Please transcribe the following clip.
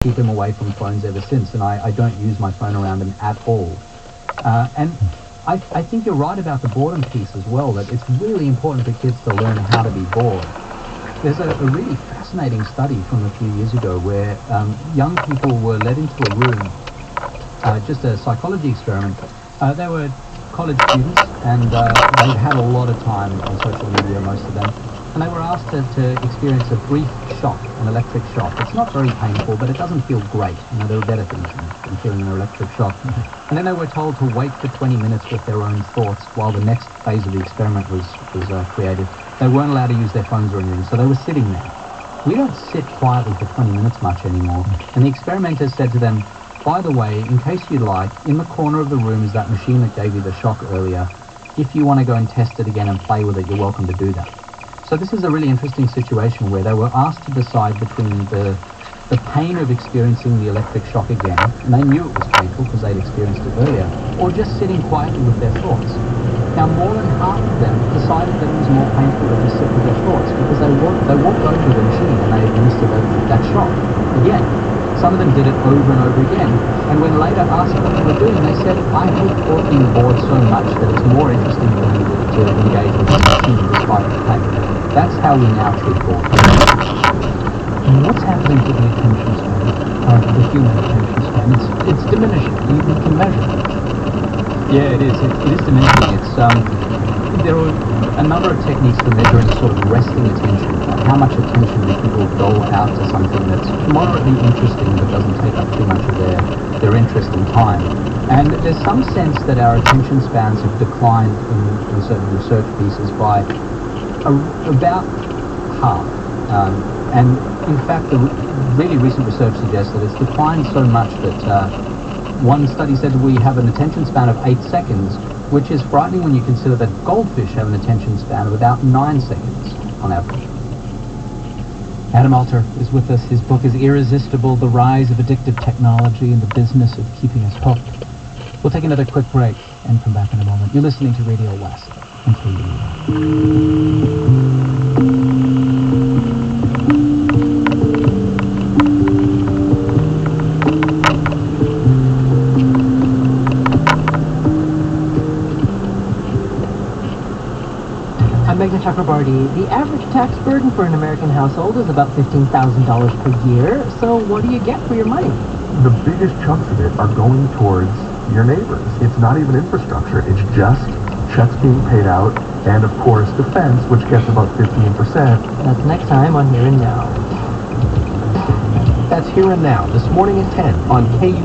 keep him away from phones ever since, and I don't use my phone around him at all. And I think you're right about the boredom piece as well, that it's really important for kids to learn how to be bored. There's a really fascinating study from a few years ago where young people were led into a room, just a psychology experiment. They were college students, and they'd had a lot of time on social media, most of them, and they were asked to experience a brief shock, an electric shock. It's not very painful, but it doesn't feel great. You know, there are better things than feeling an electric shock. And then they were told to wait for 20 minutes with their own thoughts while the next phase of the experiment was created. They weren't allowed to use their phones or anything, so they were sitting there. We don't sit quietly for 20 minutes much anymore. And the experimenters said to them, by the way, in case you'd like, in the corner of the room is that machine that gave you the shock earlier. If you want to go and test it again and play with it, you're welcome to do that. So this is a really interesting situation where they were asked to decide between the pain of experiencing the electric shock again, and they knew it was painful because they'd experienced it earlier, or just sitting quietly with their thoughts. Now, more than half of them decided that it was more painful to just sit with their thoughts because they walked over to the machine and they administered that shock again. Some of them did it over and over again, and when later asked what they were doing, they said, I hate being bored so much that it's more interesting for me to engage with this machine despite the pain. That's how we now treat boredom. And what's happening to the attention span, the human attention span? It's diminishing. You can measure it. Yeah, it is. It is diminishing. There are a number of techniques for measuring sort of resting attention. How much attention do people dole out to something that's moderately interesting but doesn't take up too much of their interest and time. And there's some sense that our attention spans have declined in certain research pieces by about half. And in fact, the really recent research suggests that it's declined so much that one study said we have an attention span of 8 seconds, which is frightening when you consider that goldfish have an attention span of about 9 seconds on average. Adam Alter is with us. His book is Irresistible, The Rise of Addictive Technology and the Business of Keeping Us Hooked. We'll take another quick break and come back in a moment. You're listening to Radio West on KUEL. The average tax burden for an American household is about $15,000 per year. So what do you get for your money? The biggest chunks of it are going towards your neighbors. It's not even infrastructure. It's just checks being paid out and, of course, defense, which gets about 15%. That's next time on Here and Now. That's Here and Now, this morning at 10 on KUEL.